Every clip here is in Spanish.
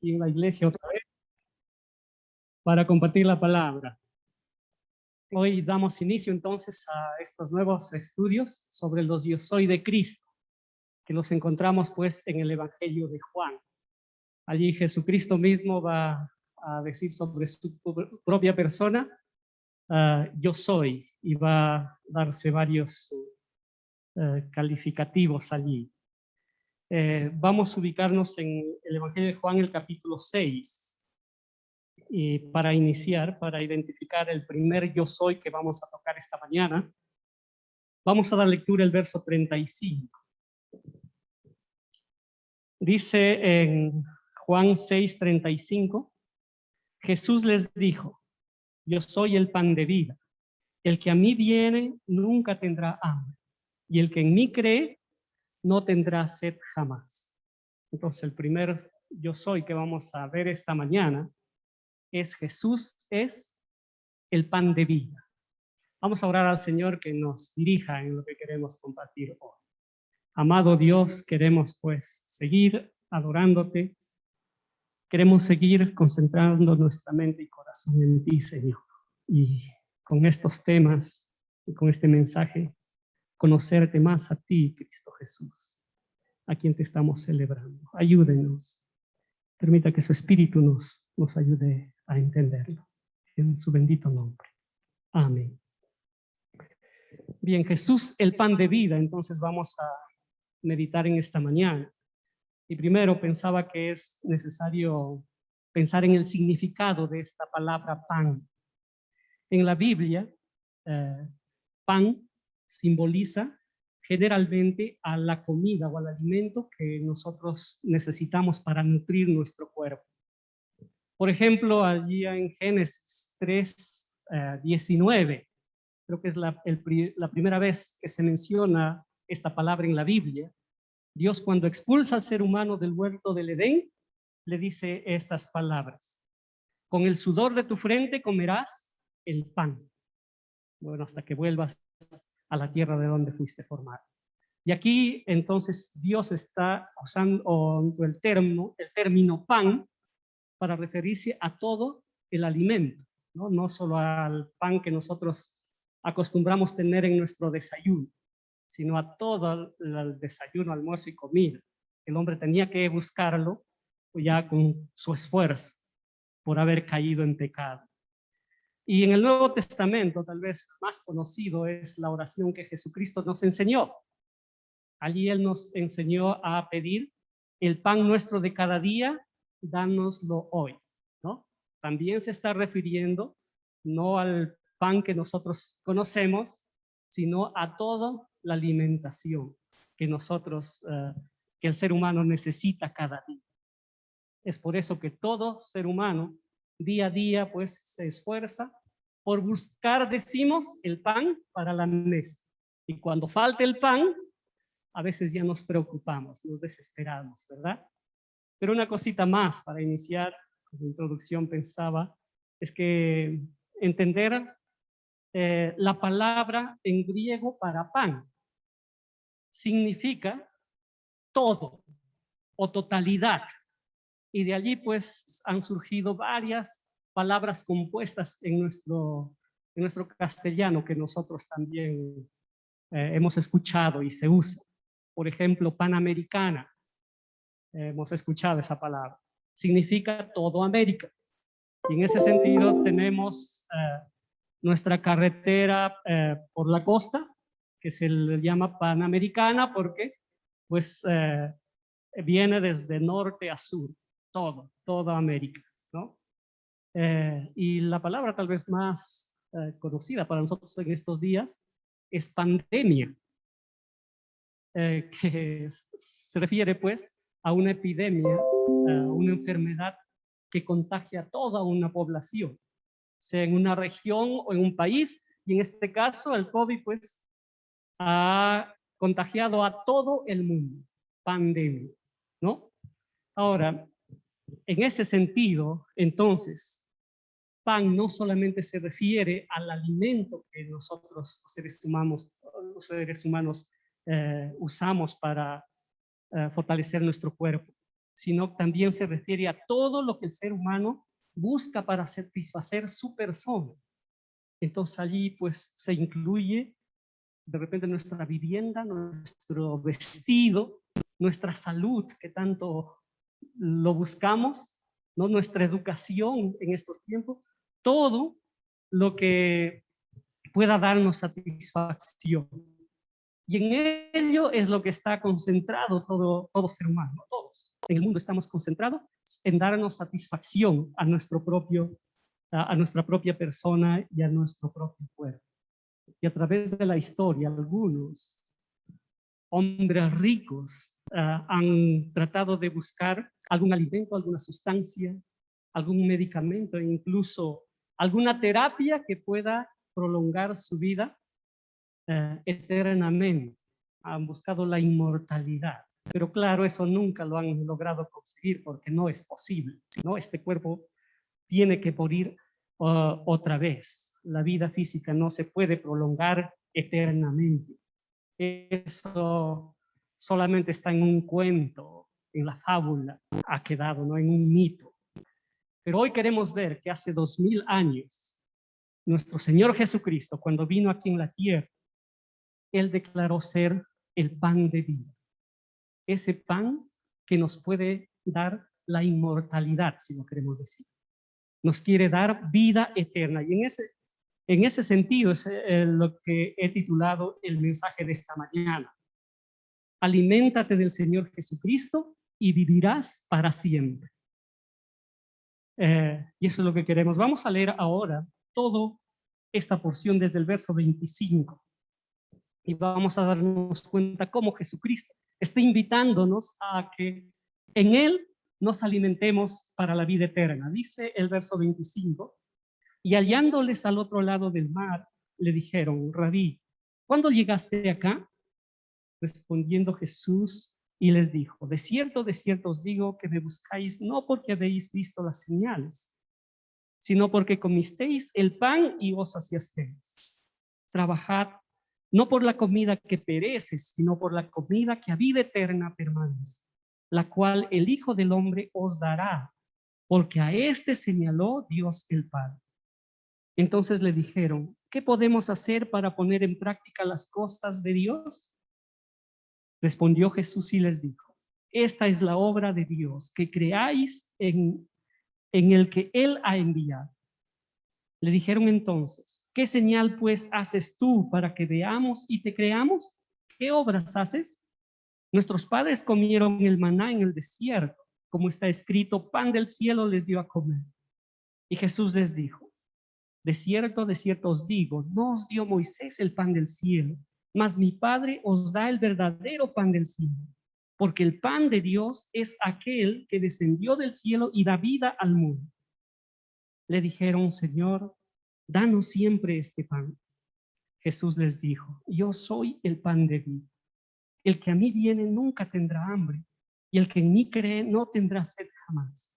aquí en la iglesia otra vez para compartir la palabra. Hoy damos inicio entonces a estos nuevos estudios sobre los yo soy de Cristo, que los encontramos pues en el Evangelio de Juan. Allí Jesucristo mismo va a decir sobre su propia persona, yo soy, y va a darse varios calificativos allí. Vamos a ubicarnos en el Evangelio de Juan, el capítulo 6, y para iniciar, para identificar el primer yo soy que vamos a tocar esta mañana, vamos a dar lectura el verso 35. Dice en Juan 6:35, Jesús les dijo, yo soy el pan de vida, el que a mí viene nunca tendrá hambre, y el que en mí cree no tendrá sed jamás. Entonces el primer yo soy que vamos a ver esta mañana es Jesús es el pan de vida. Vamos a orar al Señor que nos dirija en lo que queremos compartir hoy. Amado Dios, queremos pues seguir adorándote, queremos seguir concentrando nuestra mente y corazón en ti, Señor. Y con estos temas y con este mensaje, conocerte más a ti, Cristo Jesús, a quien te estamos celebrando. Ayúdenos. Permita que su Espíritu nos ayude a entenderlo. En su bendito nombre. Amén. Bien, Jesús, el pan de vida, entonces vamos a meditar en esta mañana. Y primero pensaba que es necesario pensar en el significado de esta palabra pan. En la Biblia, pan simboliza generalmente a la comida o al alimento que nosotros necesitamos para nutrir nuestro cuerpo. Por ejemplo, allí en Génesis 3:19, creo que es la primera vez que se menciona esta palabra en la Biblia. Dios, cuando expulsa al ser humano del huerto del Edén, le dice estas palabras: con el sudor de tu frente comerás el pan, bueno, hasta que vuelvas a la tierra de donde fuiste formado. Y aquí entonces Dios está usando el término pan para referirse a todo el alimento, no solo al pan que nosotros acostumbramos tener en nuestro desayuno, sino a todo el desayuno, almuerzo y comida. El hombre tenía que buscarlo ya con su esfuerzo por haber caído en pecado. Y en el Nuevo Testamento, tal vez más conocido, es la oración que Jesucristo nos enseñó. Allí Él nos enseñó a pedir el pan nuestro de cada día, dánoslo hoy, ¿no? También se está refiriendo no al pan que nosotros conocemos, sino a toda la alimentación que nosotros, que el ser humano necesita cada día. Es por eso que todo ser humano, día a día, pues se esfuerza por buscar, decimos, el pan para la mesa. Y cuando falta el pan, a veces ya nos preocupamos, nos desesperamos, ¿verdad? Pero una cosita más para iniciar, como introducción pensaba, es que entender la palabra en griego para pan significa todo o totalidad. Y de allí pues han surgido varias palabras compuestas en nuestro castellano que nosotros también hemos escuchado y se usa. Por ejemplo, panamericana, hemos escuchado esa palabra, significa todo América. Y en ese sentido tenemos nuestra carretera por la costa, que se le llama Panamericana porque pues viene desde norte a sur, toda América, ¿no? Y la palabra tal vez más conocida para nosotros en estos días es pandemia, que se refiere pues a una epidemia, una enfermedad que contagia a toda una población, sea en una región o en un país, y en este caso el COVID pues ha contagiado a todo el mundo, pandemia, ¿no? Ahora, en ese sentido, entonces, pan no solamente se refiere al alimento que nosotros los seres humanos usamos para fortalecer nuestro cuerpo, sino también se refiere a todo lo que el ser humano busca para satisfacer su persona. Entonces allí pues se incluye de repente nuestra vivienda, nuestro vestido, nuestra salud, que tanto lo buscamos, ¿no? Nuestra educación en estos tiempos, todo lo que pueda darnos satisfacción. Y en ello es lo que está concentrado todo ser humano, todos. En el mundo estamos concentrados en darnos satisfacción a nuestra propia persona y a nuestro propio cuerpo. Y a través de la historia, algunos hombres ricos han tratado de buscar algún alimento, alguna sustancia, algún medicamento e incluso alguna terapia que pueda prolongar su vida eternamente. Han buscado la inmortalidad. Pero claro, eso nunca lo han logrado conseguir porque no es posible, ¿no? Este cuerpo tiene que morir otra vez. La vida física no se puede prolongar eternamente. Eso solamente está en un cuento, en la fábula, ha quedado, ¿no? En un mito. Pero hoy queremos ver que hace 2000 años, nuestro Señor Jesucristo, cuando vino aquí en la tierra, Él declaró ser el pan de vida. Ese pan que nos puede dar la inmortalidad, si lo queremos decir. Nos quiere dar vida eterna. Y en ese sentido es lo que he titulado el mensaje de esta mañana. Aliméntate del Señor Jesucristo y vivirás para siempre. Y eso es lo que queremos. Vamos a leer ahora toda esta porción desde el verso 25. Y vamos a darnos cuenta cómo Jesucristo está invitándonos a que en Él nos alimentemos para la vida eterna. Dice el verso 25, y hallándoles al otro lado del mar, le dijeron, Rabí, ¿cuándo llegaste acá? Respondiendo Jesús y les dijo, de cierto os digo que me buscáis no porque habéis visto las señales, sino porque comisteis el pan y os saciasteis. Trabajad no por la comida que perece, sino por la comida que a vida eterna permanece, la cual el Hijo del Hombre os dará, porque a este señaló Dios el Padre. Entonces le dijeron, ¿qué podemos hacer para poner en práctica las cosas de Dios? Respondió Jesús y les dijo, esta es la obra de Dios, que creáis en el que Él ha enviado. Le dijeron entonces, ¿qué señal pues haces tú para que veamos y te creamos? ¿Qué obras haces? Nuestros padres comieron el maná en el desierto, como está escrito, pan del cielo les dio a comer. Y Jesús les dijo, de cierto os digo, no os dio Moisés el pan del cielo, mas mi Padre os da el verdadero pan del cielo, porque el pan de Dios es aquel que descendió del cielo y da vida al mundo. Le dijeron, Señor, danos siempre este pan. Jesús les dijo, yo soy el pan de vida. El que a mí viene nunca tendrá hambre, y el que en mí cree no tendrá sed jamás.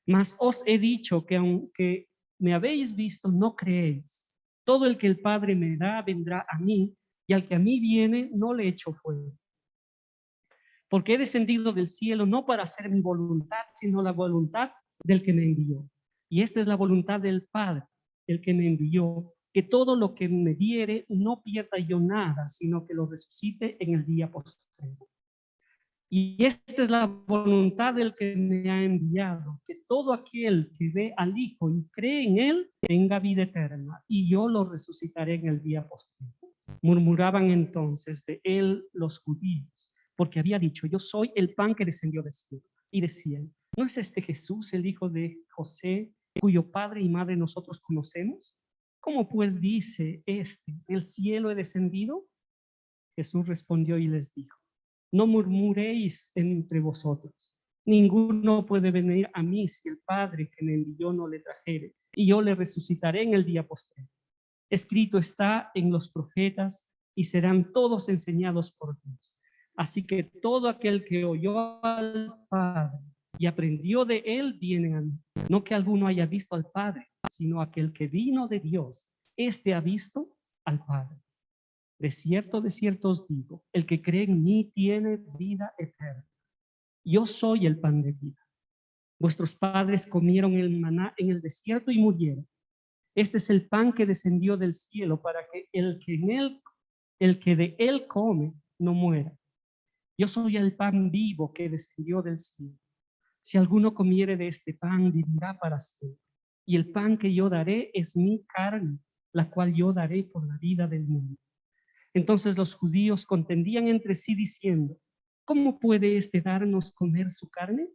Mas os he dicho que aunque me habéis visto, no creéis. Todo el que el Padre me da vendrá a mí, y al que a mí viene no le echo fuera. Porque he descendido del cielo no para hacer mi voluntad, sino la voluntad del que me envió. Y esta es la voluntad del Padre, el que me envió, que todo lo que me diere no pierda yo nada, sino que lo resucite en el día postrero. Y esta es la voluntad del que me ha enviado, que todo aquel que ve al Hijo y cree en Él tenga vida eterna, y yo lo resucitaré en el día postrero. Murmuraban entonces de Él los judíos, porque había dicho, yo soy el pan que descendió del cielo. Y decían, ¿no es este Jesús el hijo de José, cuyo padre y madre nosotros conocemos? ¿Cómo pues dice este, del cielo he descendido? Jesús respondió y les dijo, no murmuréis entre vosotros. Ninguno puede venir a mí si el Padre que me envió no le trajere, y yo le resucitaré en el día postrero. Escrito está en los profetas, y serán todos enseñados por Dios. Así que todo aquel que oyó al Padre y aprendió de él, viene a mí. No que alguno haya visto al Padre, sino aquel que vino de Dios, este ha visto al Padre. De cierto os digo, el que cree en mí tiene vida eterna. Yo soy el pan de vida. Vuestros padres comieron el maná en el desierto y murieron. Este es el pan que descendió del cielo para que el que de él come no muera. Yo soy el pan vivo que descendió del cielo. Si alguno comiere de este pan, vivirá para siempre. Y el pan que yo daré es mi carne, la cual yo daré por la vida del mundo. Entonces los judíos contendían entre sí diciendo, ¿cómo puede este darnos comer su carne?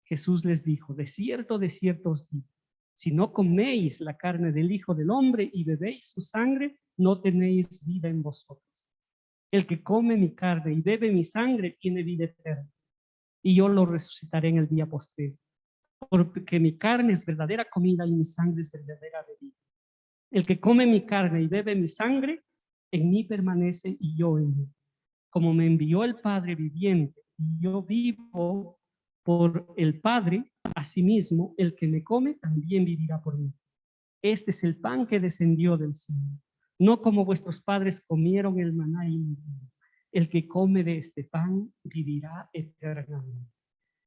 Jesús les dijo, de cierto os digo, si no coméis la carne del Hijo del Hombre y bebéis su sangre, no tenéis vida en vosotros. El que come mi carne y bebe mi sangre tiene vida eterna, y yo lo resucitaré en el día postrero, porque mi carne es verdadera comida y mi sangre es verdadera bebida. El que come mi carne y bebe mi sangre, en mí permanece y yo en él. Como me envió el Padre viviente y yo vivo por el Padre, asimismo, el que me come también vivirá por mí. Este es el pan que descendió del cielo, no como vuestros padres comieron el maná y murieron. El que come de este pan vivirá eternamente.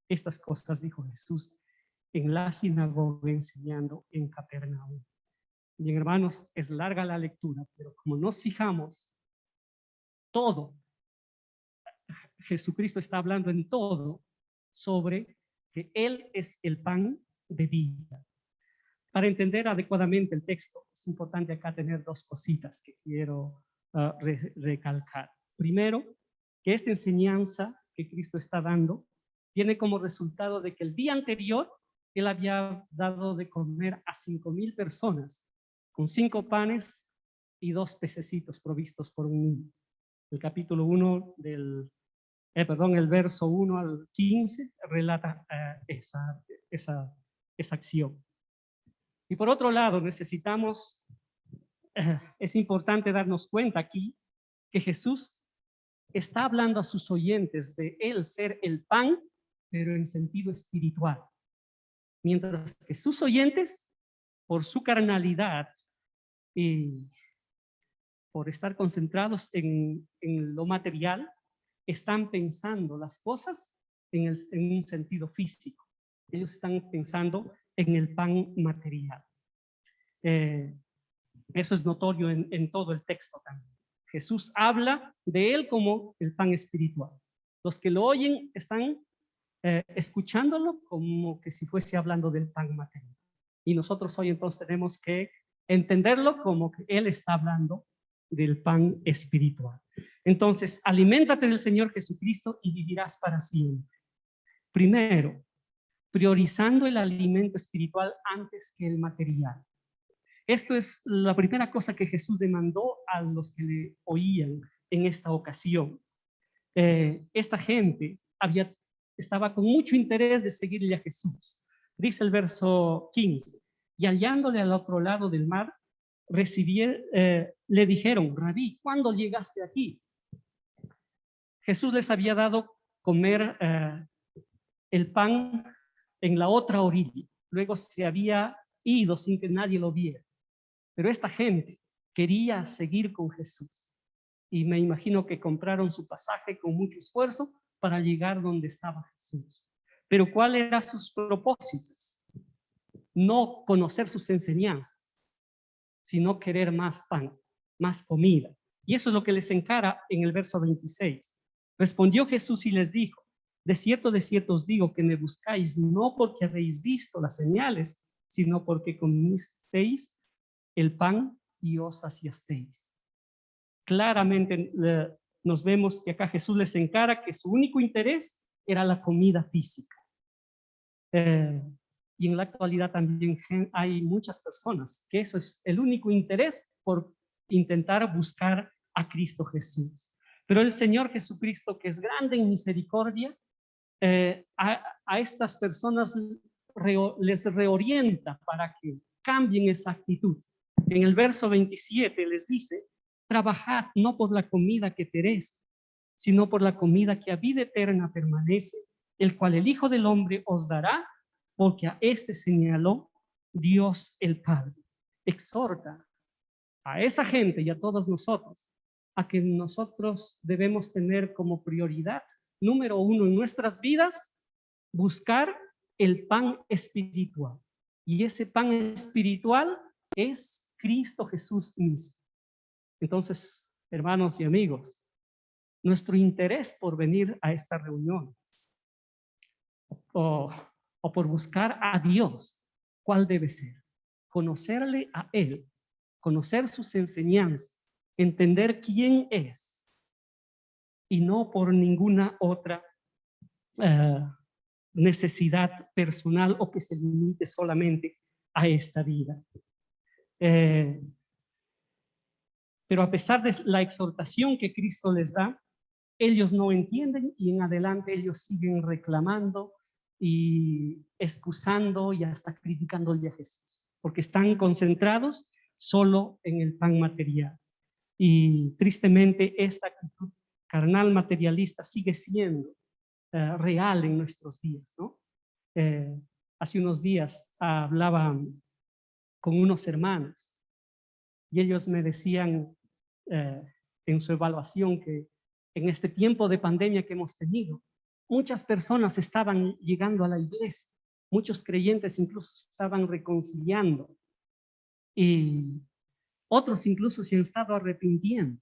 Estas cosas dijo Jesús en la sinagoga enseñando en Capernaum. Bien, hermanos, es larga la lectura, pero como nos fijamos, todo, Jesucristo está hablando en todo sobre que Él es el pan de vida. Para entender adecuadamente el texto, es importante acá tener dos cositas que quiero recalcar. Primero, que esta enseñanza que Cristo está dando viene como resultado de que el día anterior Él había dado de comer a 5,000 personas con 5 panes y 2 pececitos provistos por un niño. El capítulo 1 el verso 1 al 15 relata esa acción. Y por otro lado, es importante darnos cuenta aquí que Jesús está hablando a sus oyentes de Él ser el pan, pero en sentido espiritual. Mientras que sus oyentes, por su carnalidad y por estar concentrados en lo material, están pensando las cosas en un sentido físico. Ellos están pensando en el pan material. Eso es notorio en todo el texto también. Jesús habla de él como el pan espiritual. Los que lo oyen están escuchándolo como que si fuese hablando del pan material. Y nosotros hoy entonces tenemos que entenderlo como que él está hablando del pan espiritual. Entonces, aliméntate del Señor Jesucristo y vivirás para siempre. Primero, priorizando el alimento espiritual antes que el material. Esto es la primera cosa que Jesús demandó a los que le oían en esta ocasión. Esta gente estaba con mucho interés de seguirle a Jesús. Dice el verso 15, y hallándole al otro lado del mar, le dijeron, Rabí, ¿cuándo llegaste aquí? Jesús les había dado comer el pan en la otra orilla. Luego se había ido sin que nadie lo viera. Pero esta gente quería seguir con Jesús. Y me imagino que compraron su pasaje con mucho esfuerzo para llegar donde estaba Jesús. Pero ¿cuáles eran sus propósitos? No conocer sus enseñanzas, sino querer más pan, más comida. Y eso es lo que les encara en el verso 26. Respondió Jesús y les dijo, de cierto os digo que me buscáis no porque habéis visto las señales, sino porque comisteis el pan y os saciasteis. Claramente nos vemos que acá Jesús les encara que su único interés era la comida física. Y en la actualidad también hay muchas personas que eso es el único interés por intentar buscar a Cristo Jesús. Pero el Señor Jesucristo, que es grande en misericordia, a estas personas les reorienta para que cambien esa actitud. En el verso 27 les dice, trabajad no por la comida que perece, sino por la comida que a vida eterna permanece, el cual el Hijo del Hombre os dará, porque a este señaló Dios el Padre. Exhorta a esa gente y a todos nosotros a que nosotros debemos tener como prioridad número 1 en nuestras vidas buscar el pan espiritual. Y ese pan espiritual es Cristo Jesús mismo. Entonces, hermanos y amigos, nuestro interés por venir a estas reuniones o por buscar a Dios, ¿cuál debe ser? Conocerle a Él, conocer sus enseñanzas, entender quién es y no por ninguna otra necesidad personal o que se limite solamente a esta vida. Pero a pesar de la exhortación que Cristo les da, ellos no entienden y en adelante ellos siguen reclamando y excusando y hasta criticándole a Jesús, porque están concentrados solo en el pan material. Y tristemente esta actitud carnal materialista sigue siendo real en nuestros días, ¿no? Hace unos días hablaba con unos hermanos y ellos me decían en su evaluación que en este tiempo de pandemia que hemos tenido, muchas personas estaban llegando a la iglesia, muchos creyentes incluso se estaban reconciliando y otros incluso se han estado arrepintiendo.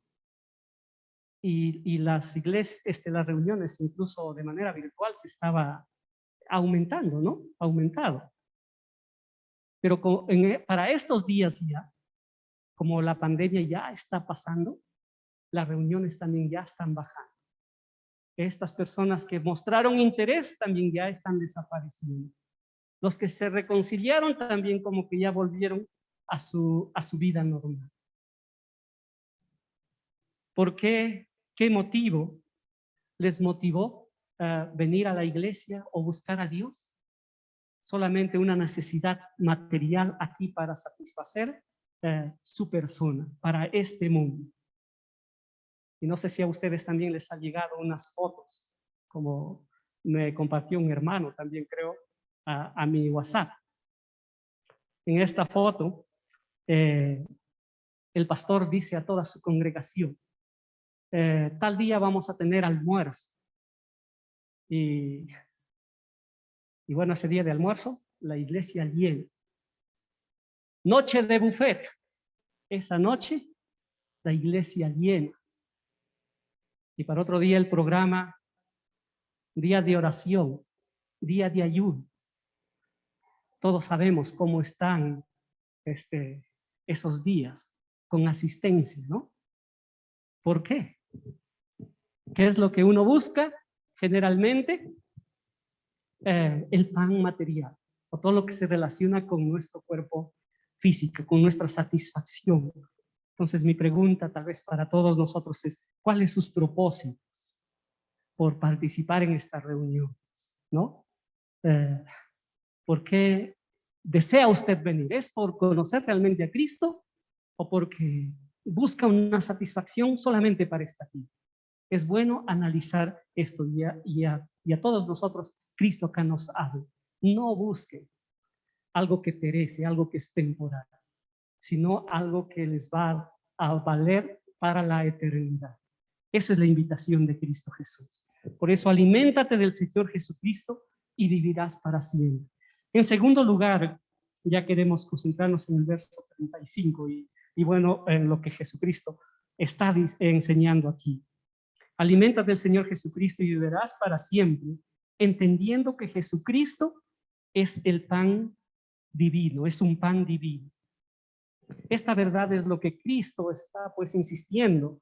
Y las iglesias, las reuniones incluso de manera virtual se estaba aumentando, ¿no? Aumentado. Pero para estos días ya, como la pandemia ya está pasando, las reuniones también ya están bajando. Estas personas que mostraron interés también ya están desapareciendo. Los que se reconciliaron también como que ya volvieron a su vida normal. ¿Por qué? ¿Qué motivo les motivó a venir a la iglesia o buscar a Dios? Solamente una necesidad material aquí para satisfacer su persona, para este mundo. Y no sé si a ustedes también les ha llegado unas fotos, como me compartió un hermano también creo a mi WhatsApp. En esta foto, el pastor dice a toda su congregación, tal día vamos a tener almuerzo. Y bueno, ese día de almuerzo, la iglesia llena. Noche de buffet. Esa noche, la iglesia llena. Y para otro día el programa, día de oración, día de ayuno. Todos sabemos cómo están esos días con asistencia, ¿no? ¿Por qué? ¿Qué es lo que uno busca? Generalmente, el pan material, o todo lo que se relaciona con nuestro cuerpo físico, con nuestra satisfacción. Entonces mi pregunta tal vez para todos nosotros es, ¿cuáles sus propósitos por participar en estas reuniones? ¿No? ¿Por qué desea usted venir? ¿Es por conocer realmente a Cristo o porque busca una satisfacción solamente para esta vida? Es bueno analizar esto y a todos nosotros Cristo acá nos habla. No busque algo que perece, algo que es temporal, sino algo que les va a valer para la eternidad. Esa es la invitación de Cristo Jesús. Por eso, aliméntate del Señor Jesucristo y vivirás para siempre. En segundo lugar, ya queremos concentrarnos en el verso 35 y bueno, en lo que Jesucristo está enseñando aquí. Aliméntate del Señor Jesucristo y vivirás para siempre, entendiendo que Jesucristo es el pan divino, es un pan divino. Esta verdad es lo que Cristo está pues insistiendo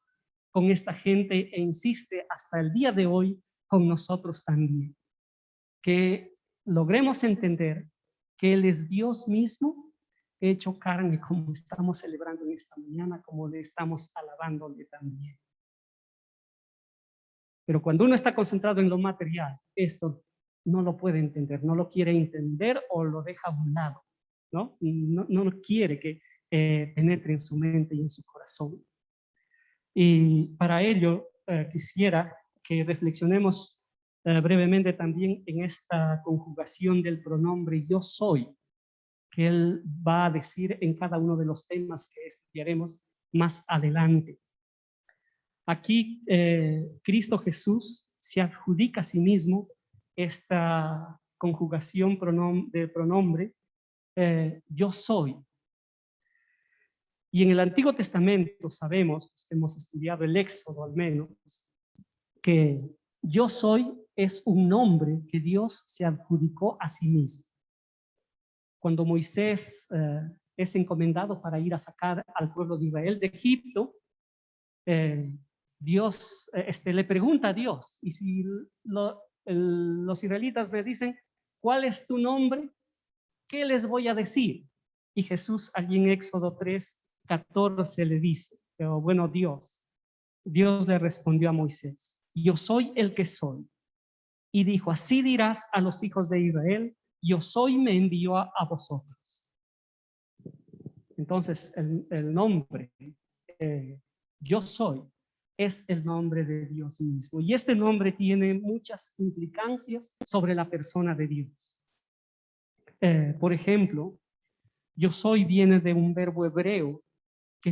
con esta gente e insiste hasta el día de hoy con nosotros también. Que logremos entender que Él es Dios mismo hecho carne, como estamos celebrando en esta mañana, como le estamos alabándole también. Pero cuando uno está concentrado en lo material, esto no lo puede entender, no lo quiere entender o lo deja a un lado, ¿no? No quiere que penetre en su mente y en su corazón. Y para ello quisiera que reflexionemos brevemente también en esta conjugación del pronombre yo soy, que él va a decir en cada uno de los temas que estudiaremos más adelante. Aquí Cristo Jesús se adjudica a sí mismo esta conjugación del pronombre yo soy. Y en el Antiguo Testamento sabemos, que hemos estudiado el Éxodo al menos, que yo soy es un nombre que Dios se adjudicó a sí mismo. Cuando Moisés es encomendado para ir a sacar al pueblo de Israel de Egipto, Dios le pregunta a Dios, y si los israelitas me dicen, ¿cuál es tu nombre? ¿Qué les voy a decir? Y Jesús allí en Éxodo 3:14 le dice, pero bueno, Dios le respondió a Moisés, yo soy el que soy. Y dijo, así dirás a los hijos de Israel, yo soy, me envió a vosotros. Entonces el nombre, yo soy, es el nombre de Dios mismo. Y este nombre tiene muchas implicancias sobre la persona de Dios. Por ejemplo, yo soy viene de un verbo hebreo que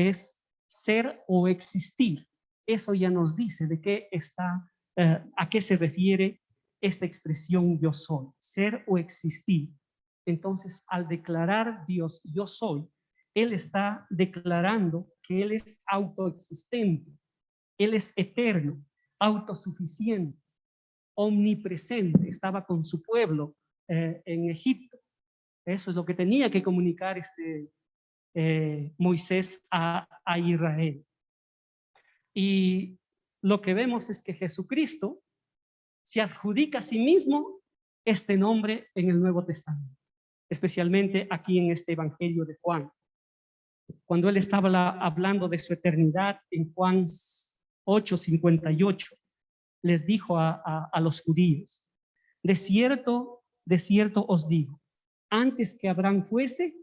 es ser o existir. Eso ya nos dice de qué está, a qué se refiere esta expresión yo soy, ser o existir. Entonces, al declarar Dios yo soy, Él está declarando que Él es autoexistente, Él es eterno, autosuficiente, omnipresente. Estaba con su pueblo en Egipto. Eso es lo que tenía que comunicar Moisés a Israel. Y lo que vemos es que Jesucristo se adjudica a sí mismo este nombre en el Nuevo Testamento, especialmente aquí en este Evangelio de Juan. Cuando él estaba hablando de su eternidad en Juan 8:58, les dijo a los judíos, de cierto os digo, antes que Abraham fuese,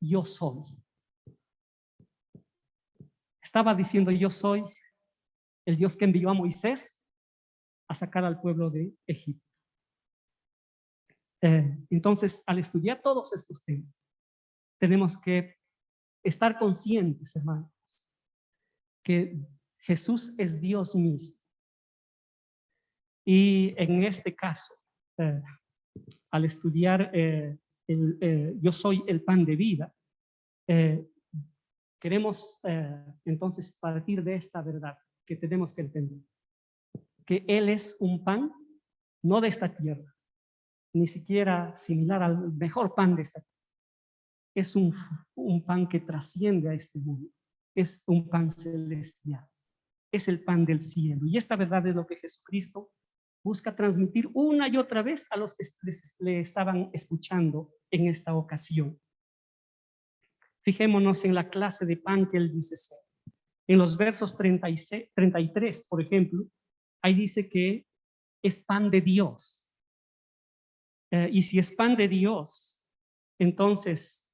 yo soy. Estaba diciendo, yo soy el Dios que envió a Moisés a sacar al pueblo de Egipto. Entonces, al estudiar todos estos temas, tenemos que estar conscientes, hermanos, que Jesús es Dios mismo. Y en este caso, al estudiar yo soy el pan de vida, queremos entonces partir de esta verdad que tenemos que entender, que Él es un pan no de esta tierra, ni siquiera similar al mejor pan de esta tierra. Es un pan que trasciende a este mundo, es un pan celestial, es el pan del cielo. Y esta verdad es lo que Jesucristo busca transmitir una y otra vez a los que le estaban escuchando en esta ocasión. Fijémonos en la clase de pan que él dice ser. En los versos 33, por ejemplo, ahí dice que es pan de Dios. Y si es pan de Dios, entonces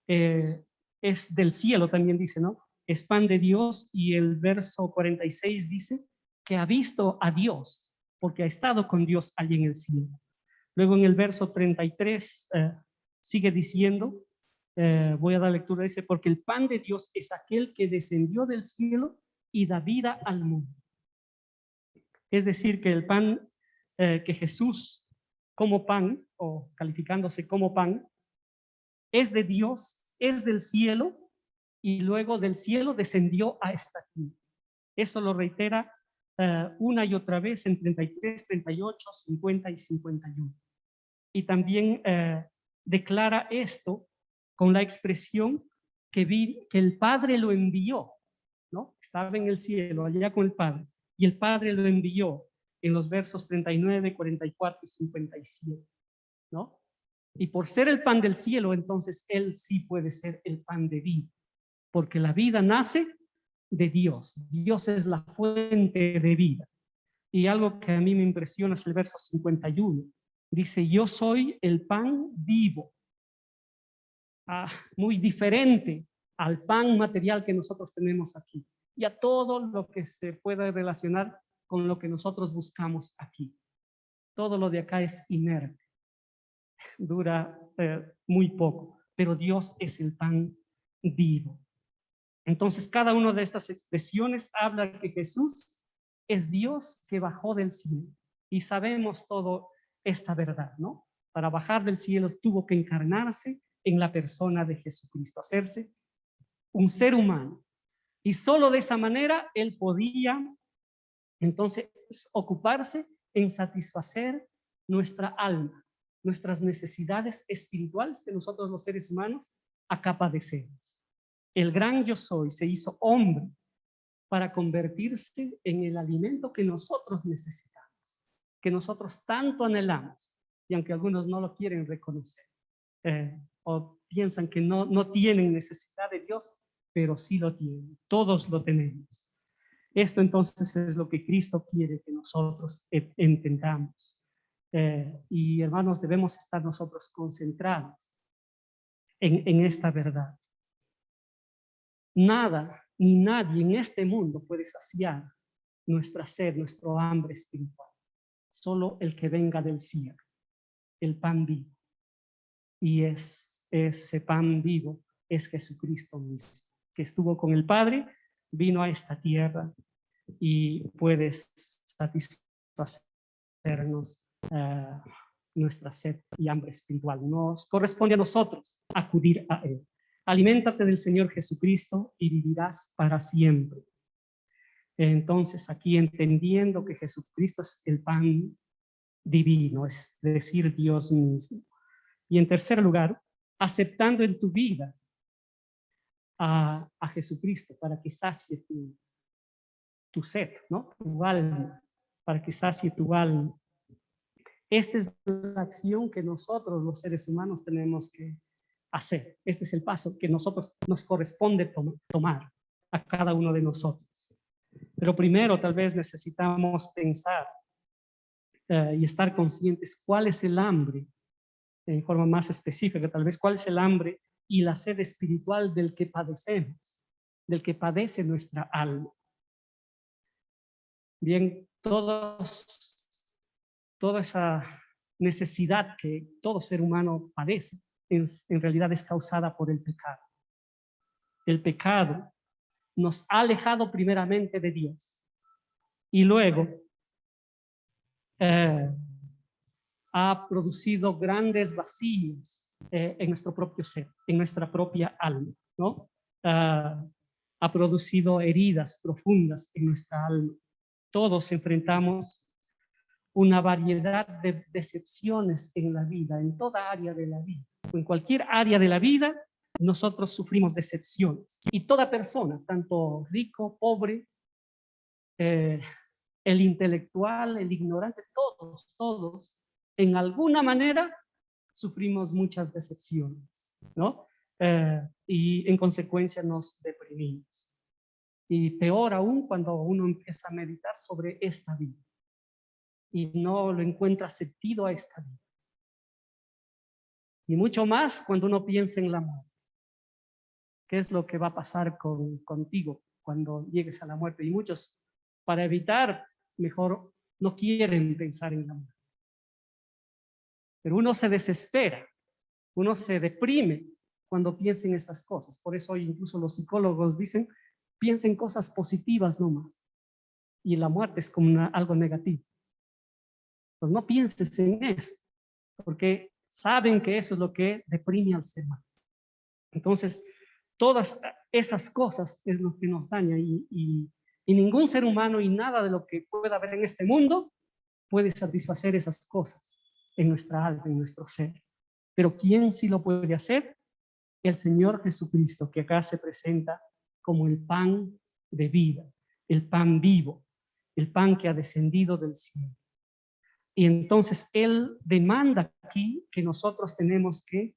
es del cielo, también dice, ¿no? Es pan de Dios. Y el verso 46 dice que ha visto a Dios, porque ha estado con Dios allí en el cielo. Luego en el verso 33 sigue diciendo, voy a dar lectura, dice, porque el pan de Dios es aquel que descendió del cielo y da vida al mundo. Es decir, que el pan que Jesús como pan, o calificándose como pan, es de Dios, es del cielo, y luego del cielo descendió a esta tierra. Eso lo reitera una y otra vez en 33, 38, 50 y 51. Y también declara esto con la expresión que el Padre lo envió, ¿no? Estaba en el cielo, allá con el Padre, y el Padre lo envió en los versos 39, 44 y 57, ¿no? Y por ser el pan del cielo, entonces Él sí puede ser el pan de vida, porque la vida nace de Dios. Dios es la fuente de vida. Y algo que a mí me impresiona es el verso 51. Dice, yo soy el pan vivo. Muy diferente al pan material que nosotros tenemos aquí y a todo lo que se pueda relacionar con lo que nosotros buscamos aquí. Todo lo de acá es inerte, dura muy poco, pero Dios es el pan vivo. Entonces, cada una de estas expresiones habla que Jesús es Dios que bajó del cielo. Y sabemos todo esta verdad, ¿no? Para bajar del cielo tuvo que encarnarse en la persona de Jesucristo, hacerse un ser humano. Y solo de esa manera él podía entonces ocuparse en satisfacer nuestra alma, nuestras necesidades espirituales que nosotros los seres humanos acá padecemos. El gran yo soy se hizo hombre para convertirse en el alimento que nosotros necesitamos, que nosotros tanto anhelamos, y aunque algunos no lo quieren reconocer, o piensan que no tienen necesidad de Dios, pero sí lo tienen, todos lo tenemos. Esto entonces es lo que Cristo quiere que nosotros entendamos. Y hermanos, debemos estar nosotros concentrados en esta verdad. Nada ni nadie en este mundo puede saciar nuestra sed, nuestro hambre espiritual. Solo el que venga del cielo, el pan vivo. Y ese pan vivo es Jesucristo mismo, que estuvo con el Padre, vino a esta tierra y puede satisfacernos nuestra sed y hambre espiritual. Nos corresponde a nosotros acudir a Él. Aliméntate del Señor Jesucristo y vivirás para siempre. Entonces, aquí entendiendo que Jesucristo es el pan divino, es decir, Dios mismo. Y en tercer lugar, aceptando en tu vida a Jesucristo para que sacie tu sed, ¿no? Tu alma, para que sacie tu alma. Esta es la acción que nosotros los seres humanos tenemos que hacer. Este es el paso que nosotros nos corresponde tomar a cada uno de nosotros. Pero primero tal vez necesitamos pensar y estar conscientes cuál es el hambre, en forma más específica, tal vez cuál es el hambre y la sed espiritual del que padecemos, del que padece nuestra alma. Bien, toda esa necesidad que todo ser humano padece, en realidad es causada por el pecado. El pecado nos ha alejado primeramente de Dios y luego ha producido grandes vacíos en nuestro propio ser, en nuestra propia alma, ¿no? Ha producido heridas profundas en nuestra alma. Todos enfrentamos una variedad de decepciones en la vida, en toda área de la vida. En cualquier área de la vida, nosotros sufrimos decepciones. Y toda persona, tanto rico, pobre, el intelectual, el ignorante, todos, en alguna manera sufrimos muchas decepciones, ¿no? Y en consecuencia nos deprimimos. Y peor aún cuando uno empieza a meditar sobre esta vida y no lo encuentra sentido a esta vida. Y mucho más cuando uno piensa en la muerte. ¿Qué es lo que va a pasar contigo cuando llegues a la muerte? Y muchos, para evitar, mejor no quieren pensar en la muerte. Pero uno se desespera, uno se deprime cuando piensa en estas cosas. Por eso hoy incluso los psicólogos dicen, piensen cosas positivas nomás. Y la muerte es como algo negativo. Pues no pienses en eso, porque saben que eso es lo que deprime al ser humano. Entonces, todas esas cosas es lo que nos daña y ningún ser humano y nada de lo que pueda haber en este mundo puede satisfacer esas cosas en nuestra alma, en nuestro ser. Pero ¿quién sí lo puede hacer? El Señor Jesucristo, que acá se presenta como el pan de vida, el pan vivo, el pan que ha descendido del cielo. Y entonces Él demanda aquí que nosotros tenemos que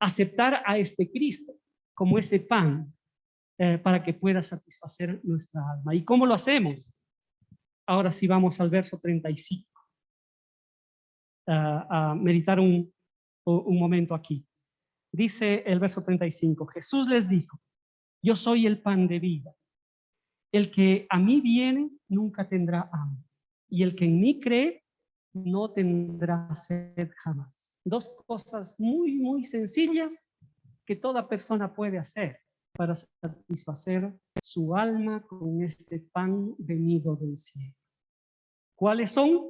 aceptar a este Cristo como ese pan para que pueda satisfacer nuestra alma. ¿Y cómo lo hacemos? Ahora sí vamos al verso 35. A meditar un momento aquí. Dice el verso 35, Jesús les dijo, yo soy el pan de vida. El que a mí viene nunca tendrá hambre, y el que en mí cree no tendrá sed jamás. Dos cosas muy sencillas que toda persona puede hacer para satisfacer su alma con este pan venido del cielo. ¿Cuáles son?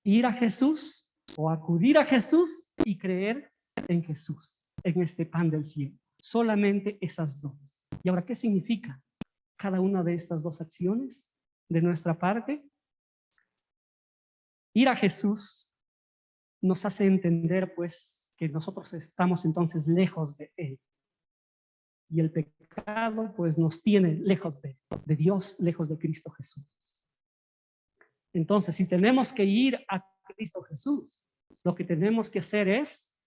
Ir a Jesús o acudir a Jesús y creer en Jesús, en este pan del cielo. Solamente esas dos. ¿Y ahora qué significa cada una de estas dos acciones de nuestra parte? Ir a Jesús nos hace entender pues que nosotros estamos entonces lejos de Él. Y el pecado pues nos tiene lejos de Dios, lejos de Cristo Jesús. Entonces, si tenemos que ir a Cristo Jesús, lo que tenemos que hacer es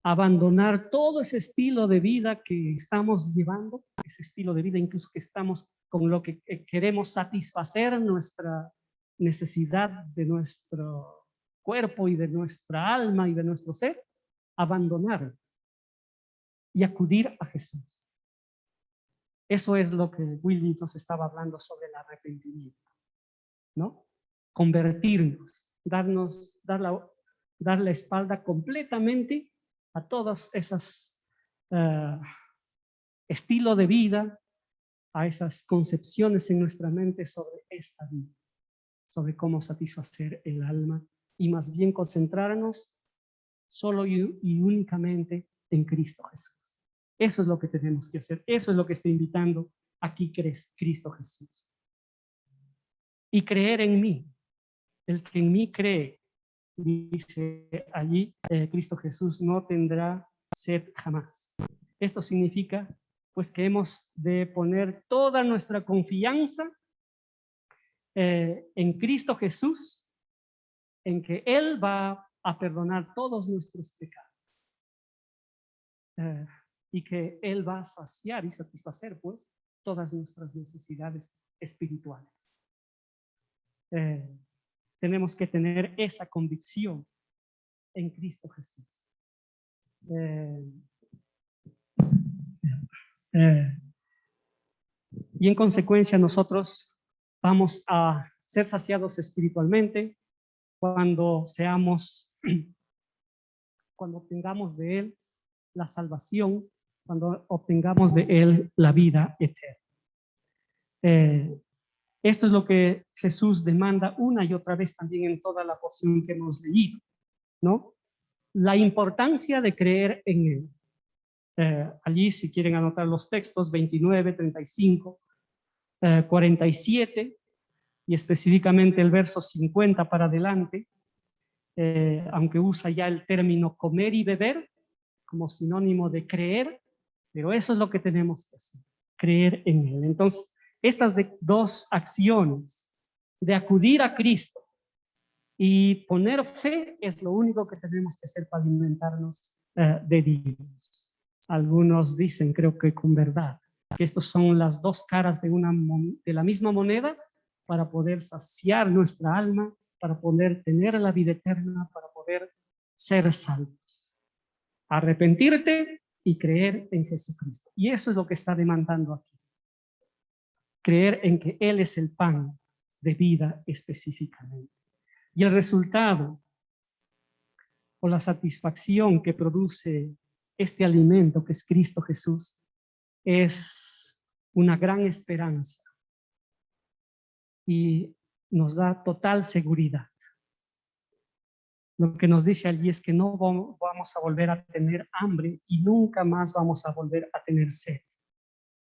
abandonar todo ese estilo de vida que estamos llevando, ese estilo de vida incluso que estamos con lo que queremos satisfacer nuestra necesidad de nuestro cuerpo y de nuestra alma y de nuestro ser, abandonarlo y acudir a Jesús. Eso es lo que Willy nos estaba hablando sobre el arrepentimiento, ¿no? Convertirnos, dar la espalda completamente a todas esas estilo de vida, a esas concepciones en nuestra mente sobre esta vida, sobre cómo satisfacer el alma y más bien concentrarnos solo y únicamente en Cristo Jesús. Eso es lo que tenemos que hacer, eso es lo que está invitando aquí Cristo Jesús. Y creer en mí. El que en mí cree, dice allí Cristo Jesús, no tendrá sed jamás. Esto significa pues que hemos de poner toda nuestra confianza en Cristo Jesús, en que Él va a perdonar todos nuestros pecados y que Él va a saciar y satisfacer pues todas nuestras necesidades espirituales. Tenemos que tener esa convicción en Cristo Jesús. Y en consecuencia nosotros vamos a ser saciados espiritualmente cuando obtengamos de Él la salvación, cuando obtengamos de Él la vida eterna. Esto es lo que Jesús demanda una y otra vez también en toda la porción que hemos leído, ¿no? La importancia de creer en Él. Allí, si quieren anotar los textos, 29, 35, 47 y específicamente el verso 50 para adelante, aunque usa ya el término comer y beber como sinónimo de creer, pero eso es lo que tenemos que hacer, creer en Él. Entonces, estas dos acciones de acudir a Cristo y poner fe es lo único que tenemos que hacer para alimentarnos de Dios. Algunos dicen, creo que con verdad, que estos son las dos caras de la misma moneda para poder saciar nuestra alma, para poder tener la vida eterna, para poder ser salvos. Arrepentirte y creer en Jesucristo. Y eso es lo que está demandando aquí. Creer en que Él es el pan de vida específicamente. Y el resultado o la satisfacción que produce este alimento que es Cristo Jesús es una gran esperanza y nos da total seguridad. Lo que nos dice allí es que no vamos a volver a tener hambre y nunca más vamos a volver a tener sed.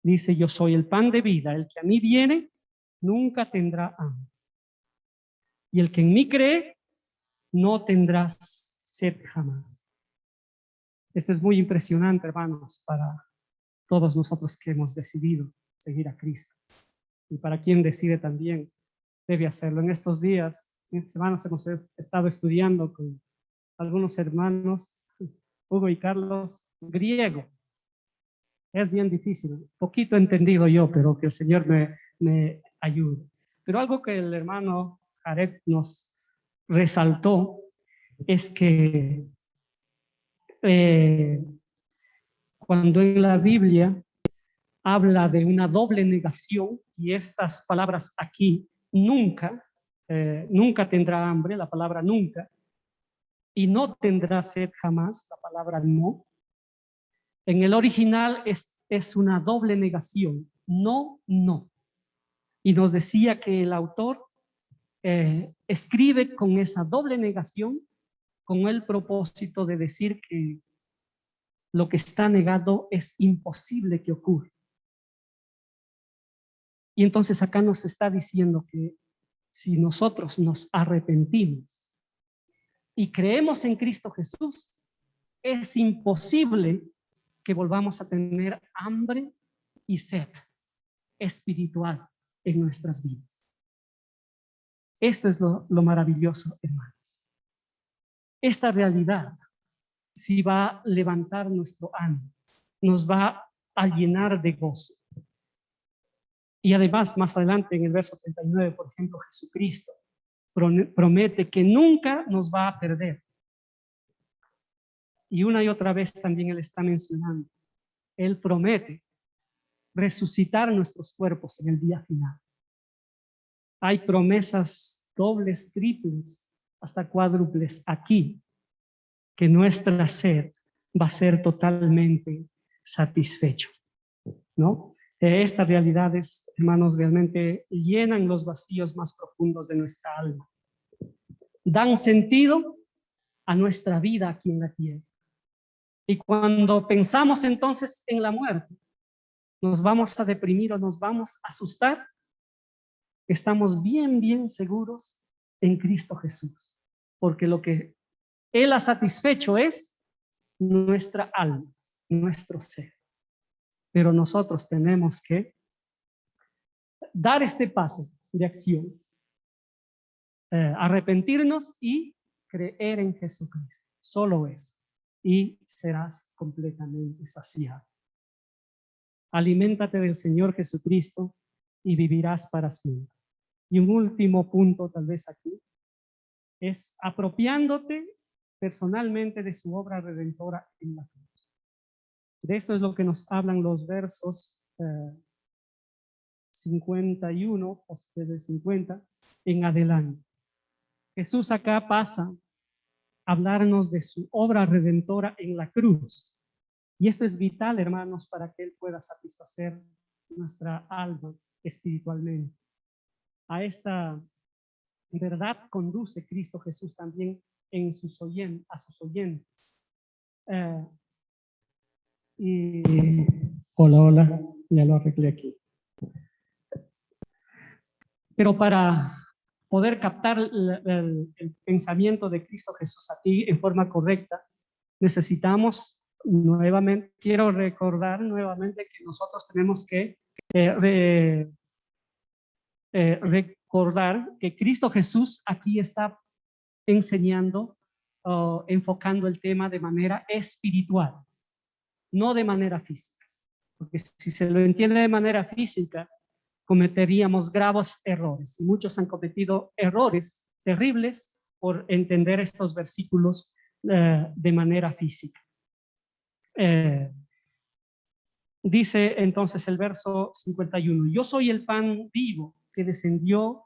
Dice, yo soy el pan de vida, el que a mí viene nunca tendrá hambre. Y el que en mí cree no tendrá sed jamás. Esto es muy impresionante, hermanos, para todos nosotros que hemos decidido seguir a Cristo. Y para quien decide también debe hacerlo. En estos días, en semanas hemos estado estudiando con algunos hermanos, Hugo y Carlos, griego. Es bien difícil, poquito entendido yo, pero que el Señor me ayude. Pero algo que el hermano Jared nos resaltó es que cuando en la Biblia habla de una doble negación, y estas palabras aquí, nunca tendrá hambre, la palabra nunca, y no tendrá sed jamás, la palabra no. En el original es una doble negación, no, no. Y nos decía que el autor escribe con esa doble negación, con el propósito de decir que lo que está negado es imposible que ocurra. Y entonces acá nos está diciendo que si nosotros nos arrepentimos y creemos en Cristo Jesús, es imposible que volvamos a tener hambre y sed espiritual en nuestras vidas. Esto es lo maravilloso, hermanos. Esta realidad sí va a levantar nuestro ánimo, nos va a llenar de gozo. Y además, más adelante en el verso 39, por ejemplo, Jesucristo promete que nunca nos va a perder. Y una y otra vez también Él está mencionando, Él promete resucitar nuestros cuerpos en el día final. Hay promesas dobles, triples, hasta cuádruples aquí, que nuestra sed va a ser totalmente satisfecho, ¿no? Estas realidades, hermanos, realmente llenan los vacíos más profundos de nuestra alma. Dan sentido a nuestra vida aquí en la tierra. Y cuando pensamos entonces en la muerte, nos vamos a deprimir o nos vamos a asustar, estamos bien seguros en Cristo Jesús, porque lo que Él ha satisfecho es nuestra alma, nuestro ser. Pero nosotros tenemos que dar este paso de acción, arrepentirnos y creer en Jesucristo. Solo eso. Y serás completamente saciado. Aliméntate del Señor Jesucristo y vivirás para siempre. Y un último punto, tal vez aquí, es apropiándote personalmente de su obra redentora en la cruz. De esto es lo que nos hablan los versos 51 o de 50 en adelante. Jesús acá pasa a hablarnos de su obra redentora en la cruz. Y esto es vital, hermanos, para que Él pueda satisfacer nuestra alma espiritualmente. A esta verdad conduce Cristo Jesús también a sus oyentes. Hola, ya lo arreglé aquí. Pero para poder captar el pensamiento de Cristo Jesús aquí en forma correcta, necesitamos nuevamente, quiero recordar nuevamente que nosotros tenemos que recordar que Cristo Jesús aquí está enseñando, enfocando el tema de manera espiritual, no de manera física. Porque si se lo entiende de manera física, cometeríamos graves errores. Y muchos han cometido errores terribles por entender estos versículos de manera física. Dice entonces el verso 51, yo soy el pan vivo que descendió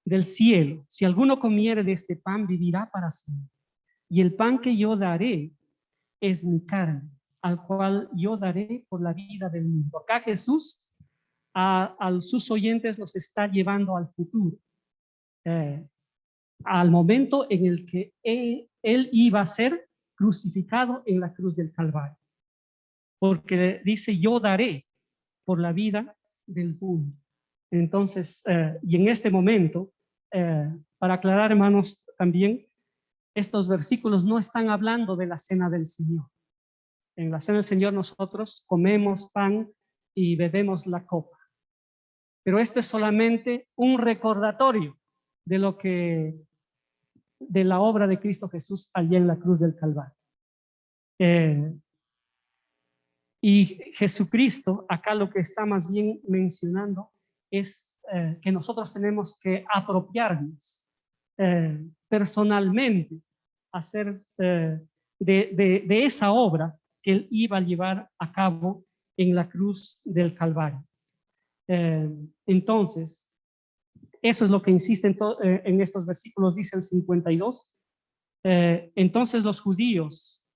del cielo. Si alguno comiere de este pan, vivirá para siempre. Y el pan que yo daré es mi carne, al cual yo daré por la vida del mundo. Acá Jesús a sus oyentes los está llevando al futuro, al momento en el que él iba a ser crucificado en la cruz del Calvario. Porque dice, yo daré por la vida del mundo. Entonces, y en este momento, para aclarar, hermanos, también, estos versículos no están hablando de la cena del Señor. En la cena del Señor nosotros comemos pan y bebemos la copa. Pero esto es solamente un recordatorio de de la obra de Cristo Jesús allí en la cruz del Calvario. Y Jesucristo, acá lo que está más bien mencionando es que nosotros tenemos que apropiarnos personalmente, hacer de esa obra que Él iba a llevar a cabo en la cruz del Calvario. Entonces, eso es lo que insiste en estos versículos, dice el 52. Entonces los judíos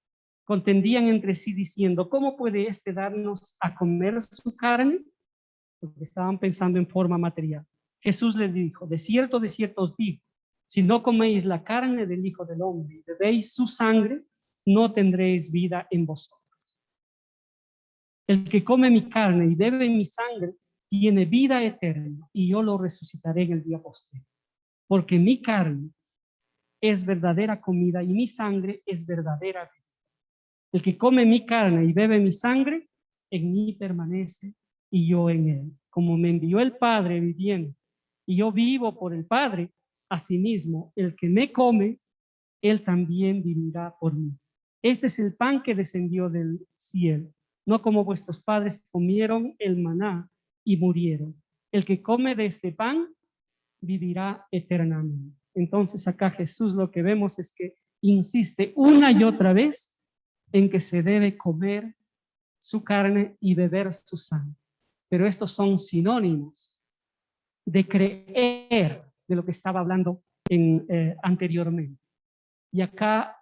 contendían entre sí diciendo, ¿cómo puede este darnos a comer su carne? Porque estaban pensando en forma material. Jesús le dijo, de cierto os digo, si no coméis la carne del Hijo del Hombre y bebéis su sangre, no tendréis vida en vosotros. El que come mi carne y bebe mi sangre tiene vida eterna, y yo lo resucitaré en el día postrero. Porque mi carne es verdadera comida y mi sangre es verdadera vida. El que come mi carne y bebe mi sangre, en mí permanece y yo en él. Como me envió el Padre viviendo y yo vivo por el Padre, asimismo, el que me come, él también vivirá por mí. Este es el pan que descendió del cielo, no como vuestros padres comieron el maná y murieron. El que come de este pan vivirá eternamente. Entonces acá Jesús lo que vemos es que insiste una y otra vez en que se debe comer su carne y beber su sangre. Pero estos son sinónimos de creer de lo que estaba hablando anteriormente. Y acá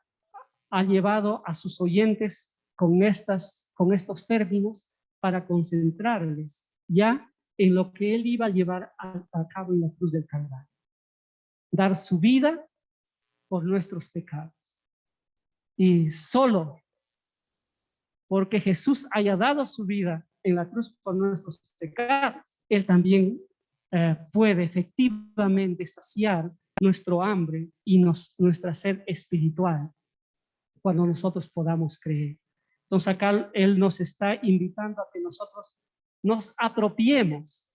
ha llevado a sus oyentes con estos términos para concentrarles ya en lo que él iba a llevar a cabo en la cruz del Calvario. Dar su vida por nuestros pecados. Y solo porque Jesús haya dado su vida en la cruz por nuestros pecados, él también puede efectivamente saciar nuestro hambre y nuestra sed espiritual cuando nosotros podamos creer. Entonces acá él nos está invitando a que nosotros nos apropiemos,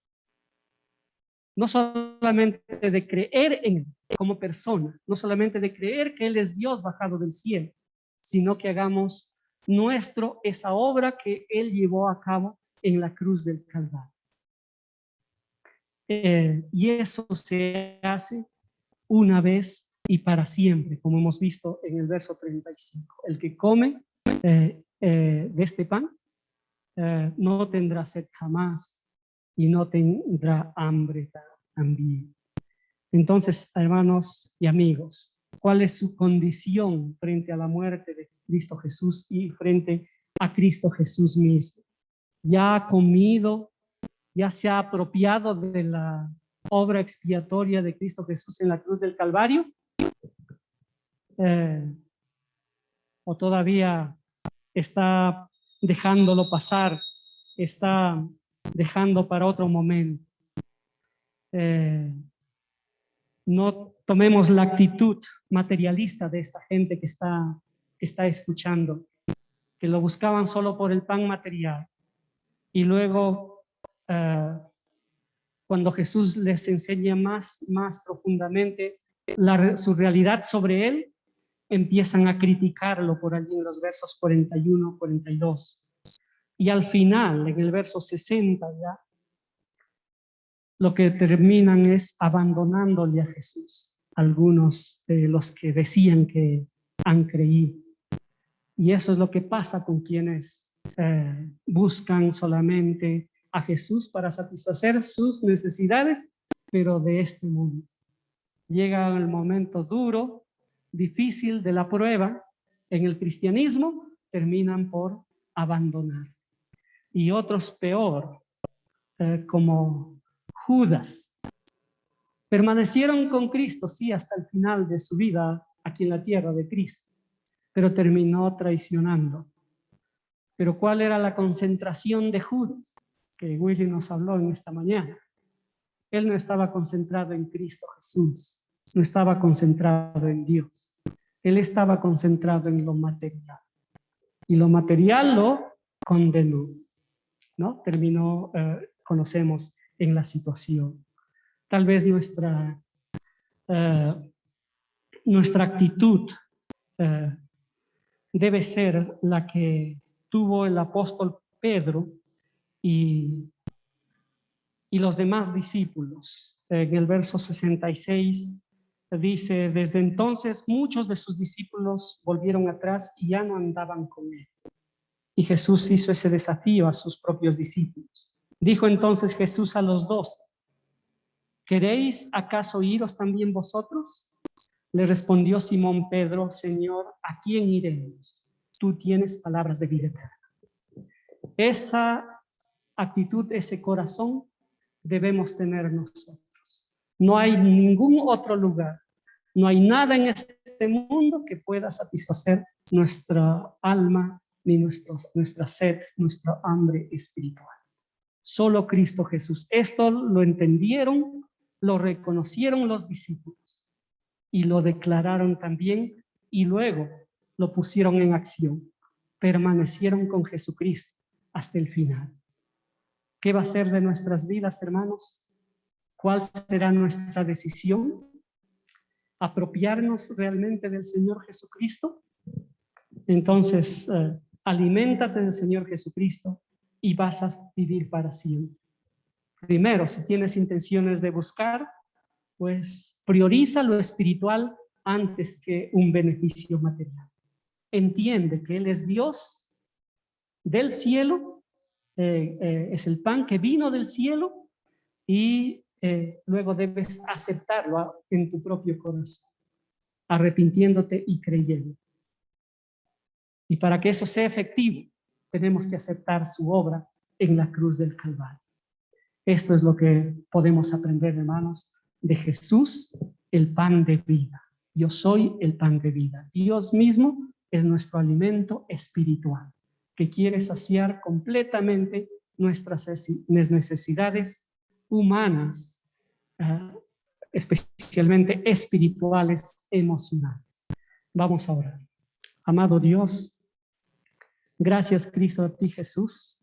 no solamente de creer en él como persona, no solamente de creer que él es Dios bajado del cielo, sino que hagamos nuestro esa obra que él llevó a cabo en la cruz del Calvario. Y eso se hace una vez y para siempre, como hemos visto en el verso 35. El que come de este pan no tendrá sed jamás y no tendrá hambre también. Entonces, hermanos y amigos, ¿cuál es su condición frente a la muerte de Cristo Jesús y frente a Cristo Jesús mismo? ¿Ya ha comido, ya se ha apropiado de la obra expiatoria de Cristo Jesús en la cruz del Calvario? ¿O todavía está dejándolo pasar, está dejando para otro momento? No tomemos la actitud materialista de esta gente que está escuchando, que lo buscaban solo por el pan material. Y luego, cuando Jesús les enseña más profundamente su realidad sobre él, empiezan a criticarlo por allí en los versos 41, 42. Y al final, en el verso 60 ya, lo que terminan es abandonándole a Jesús, algunos de los que decían que han creído. Y eso es lo que pasa con quienes buscan solamente a Jesús para satisfacer sus necesidades, pero de este mundo. Llega el momento duro, difícil de la prueba en el cristianismo, terminan por abandonar. Y otros peor, como Judas, permanecieron con Cristo, sí, hasta el final de su vida aquí en la tierra de Cristo, pero terminó traicionando. Pero ¿cuál era la concentración de Judas? Que Willy nos habló en esta mañana. Él no estaba concentrado en Cristo Jesús, no estaba concentrado en Dios. Él estaba concentrado en lo material. Y lo material lo condenó, ¿no? Terminó, conocemos en la situación. Tal vez nuestra actitud debe ser la que tuvo el apóstol Pedro y los demás discípulos. En el verso 66 dice, desde entonces muchos de sus discípulos volvieron atrás y ya no andaban con él. Y Jesús hizo ese desafío a sus propios discípulos. Dijo entonces Jesús a los 12, ¿queréis acaso iros también vosotros? Le respondió Simón Pedro, Señor, ¿a quién iremos? Tú tienes palabras de vida eterna. Esa actitud, ese corazón debemos tener nosotros. No hay ningún otro lugar, no hay nada en este mundo que pueda satisfacer nuestra alma ni nuestra sed, nuestra hambre espiritual. Solo Cristo Jesús. Esto lo entendieron, lo reconocieron los discípulos y lo declararon también y luego lo pusieron en acción. Permanecieron con Jesucristo hasta el final. ¿Qué va a ser de nuestras vidas, hermanos? ¿Cuál será nuestra decisión? ¿Apropiarnos realmente del Señor Jesucristo? Entonces, aliméntate del Señor Jesucristo y vas a vivir para siempre. Primero, si tienes intenciones de buscar, pues prioriza lo espiritual antes que un beneficio material. Entiende que Él es Dios del cielo, es el pan que vino del cielo y luego debes aceptarlo en tu propio corazón, arrepintiéndote y creyendo. Y para que eso sea efectivo, tenemos que aceptar su obra en la cruz del Calvario. Esto es lo que podemos aprender, hermanos, de Jesús, el pan de vida. Yo soy el pan de vida. Dios mismo es nuestro alimento espiritual, que quiere saciar completamente nuestras necesidades humanas, especialmente espirituales, emocionales. Vamos a orar. Amado Dios, gracias, Cristo, a ti, Jesús,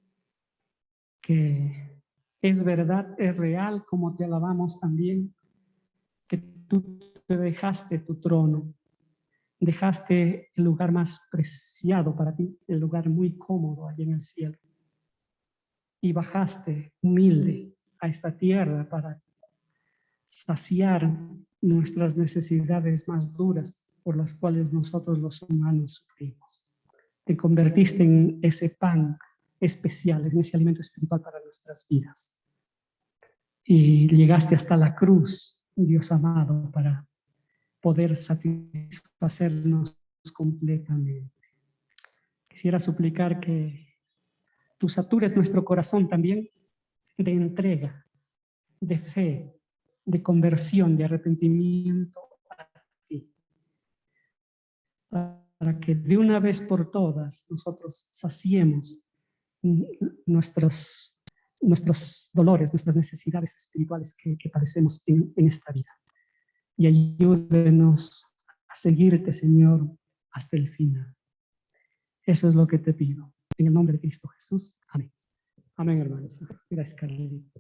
que es verdad, es real, como te alabamos también, que tú te dejaste tu trono, dejaste el lugar más preciado para ti, el lugar muy cómodo allí en el cielo, y bajaste humilde a esta tierra para saciar nuestras necesidades más duras por las cuales nosotros los humanos sufrimos. Te convertiste en ese pan especial, en ese alimento espiritual para nuestras vidas. Y llegaste hasta la cruz, Dios amado, para poder satisfacernos completamente. Quisiera suplicar que tú satures nuestro corazón también de entrega, de fe, de conversión, de arrepentimiento a ti, para que de una vez por todas nosotros saciemos nuestros dolores, nuestras necesidades espirituales que padecemos en esta vida. Y ayúdenos a seguirte, Señor, hasta el final. Eso es lo que te pido. En el nombre de Cristo Jesús. Amén. Amén, hermanos. Gracias, Carlita.